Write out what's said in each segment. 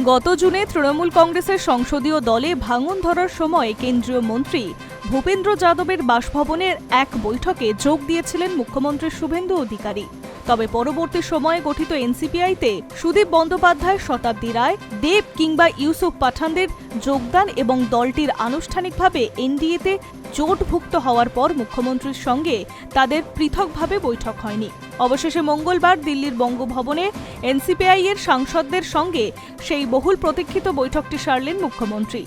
গত জুনে তৃণমূল কংগ্রেসের সংসদীয় দলে ভাঙন ধরার সময় কেন্দ্রীয় মন্ত্রী ভূপেন্দ্র যাদবের বাসভবনের এক বৈঠকে যোগ দিয়েছিলেন মুখ্যমন্ত্রী শুভেন্দু অধিকারী। তবে পরবর্তী সময়ে গঠিত এনসিপিআইতে সুদীপ বন্দ্যোপাধ্যায়, শতাব্দী রায়, দেব কিংবা ইউসুফ পাঠানদের যোগদান এবং দলটির আনুষ্ঠানিকভাবে এনডিএতে জোটভুক্ত হওয়ার পর মুখ্যমন্ত্রীর সঙ্গে তাদের পৃথকভাবে বৈঠক হয়নি। অবশেষে মঙ্গলবার দিল্লির বঙ্গভবনে এনসিপিআই এর সাংসদদের সঙ্গে সেই বহুল প্রতীক্ষিত বৈঠকটি সারলেন মুখ্যমন্ত্রী।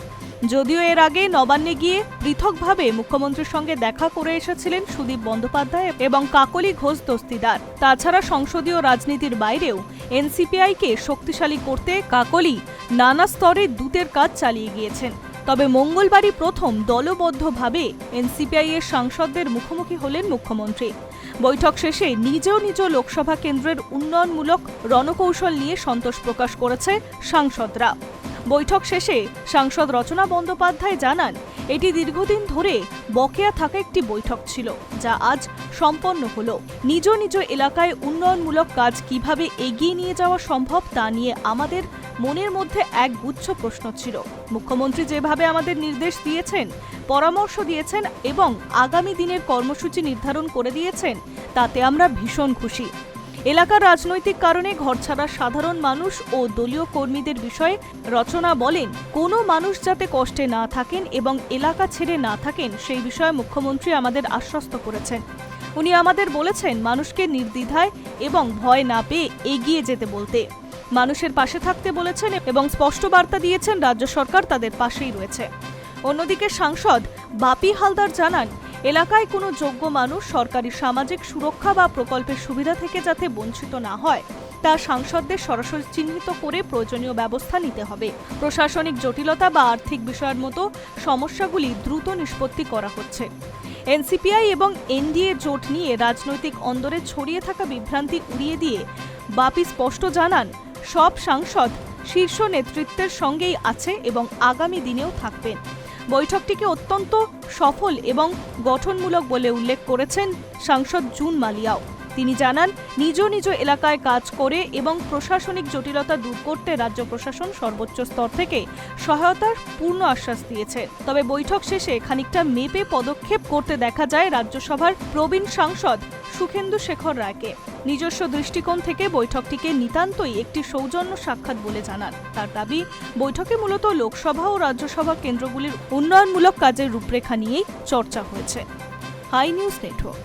যদিও এর আগে নবান্নে গিয়ে পৃথকভাবে মুখ্যমন্ত্রীর সঙ্গে দেখা করে এসেছিলেন সুদীপ বন্দ্যোপাধ্যায় এবং কাকলি ঘোষ দস্তিদার। তাছাড়া সংসদীয় রাজনীতির বাইরেও এনসিপিআইকে শক্তিশালী করতে কাকলি নানা স্তরে দূতের কাজ চালিয়ে গিয়েছেন। তবে মঙ্গলবারই প্রথম দলবদ্ধভাবে এনসিপিআই এর সাংসদদের মুখোমুখি হলেন মুখ্যমন্ত্রী। বৈঠক শেষে নিজ নিজ লোকসভা কেন্দ্রের উন্নয়নমূলক রণকৌশল নিয়ে সন্তোষ প্রকাশ করেছে সাংসদরা। বৈঠক শেষে সাংসদ রচনা বন্দ্যোপাধ্যায় জানান, এটি দীর্ঘদিন ধরে বকেয়া থাকা একটি বৈঠক ছিল, যা আজ সম্পন্ন হলো। নিজ নিজ এলাকায় উন্নয়নমূলক কাজ কিভাবে এগিয়ে নিয়ে যাওয়া সম্ভব তা নিয়ে আমাদের মনের মধ্যে এক গুচ্ছ প্রশ্ন ছিল। মুখ্যমন্ত্রী যেভাবে আমাদের নির্দেশ দিয়েছেন, পরামর্শ দিয়েছেন এবং আগামী দিনের কর্মসূচি নির্ধারণ করে দিয়েছেন, তাতে আমরা ভীষণ খুশি। এলাকার রাজনৈতিক কারণে ঘরছাড়া সাধারণ মানুষ ও দলীয় কর্মীদের বিষয়ে রচনা বলেন, কোনো মানুষ যাতে কষ্টে না থাকেন এবং এলাকা ছেড়ে না থাকেন সেই বিষয়ে মুখ্যমন্ত্রী আমাদের আশ্বস্ত করেছেন। উনি আমাদের বলেছেন মানুষকে নির্দ্বিধায় এবং ভয় না পেয়ে এগিয়ে যেতে বলতে, মানুষের পাশে থাকতে বলেছেন এবং স্পষ্ট বার্তা দিয়েছেন রাজ্য সরকার তাদের পাশেই রয়েছে। অন্যদিকে সাংসদ বাপি হালদার জানান, এলাকায় কোনো যোগ্য মানুষ সরকারি সামাজিক সুরক্ষা বা প্রকল্পের সুবিধা থেকে যাতে বঞ্চিত না হয় তা সাংসদদের সরাসরি চিহ্নিত করে প্রয়োজনীয় ব্যবস্থা নিতে হবে। প্রশাসনিক জটিলতা বা আর্থিক বিষয়ের মতো সমস্যাগুলি দ্রুত নিষ্পত্তি করা হচ্ছে। এনসিপিআই এবং এনডিএ জোট নিয়ে রাজনৈতিক অন্দরে ছড়িয়ে থাকা বিভ্রান্তি উড়িয়ে দিয়ে বাপি স্পষ্ট জানান, সব সাংসদ শীর্ষ নেতৃত্বের সঙ্গেই আছে এবং আগামী দিনেও থাকবেন। বৈঠকটিকে অত্যন্ত সফল এবং গঠনমূলক বলে উল্লেখ করেছেন সাংসদ জুন মালিয়াও। তিনি জানান, নিজ নিজ এলাকায় কাজ করে এবং প্রশাসনিক জটিলতা দূর করতে রাজ্য প্রশাসন সর্বোচ্চ স্তর থেকে সহায়তার পূর্ণ আশ্বাস দিয়েছে। তবে বৈঠক শেষে খানিকটা মেপে পদক্ষেপ করতে দেখা যায় রাজ্যসভার প্রবীণ সাংসদ সুখেন্দু শেখর রায়কে। নিজস্ব দৃষ্টিকোণ থেকে বৈঠকটিকে নিতান্তই একটি সৌজন্য সাক্ষাৎ বলে জানান। তার দাবি, বৈঠকে মূলত লোকসভা ও রাজ্যসভা কেন্দ্রগুলির উন্নয়নমূলক কাজের রূপরেখা নিয়েই চর্চা হয়েছে। High news network.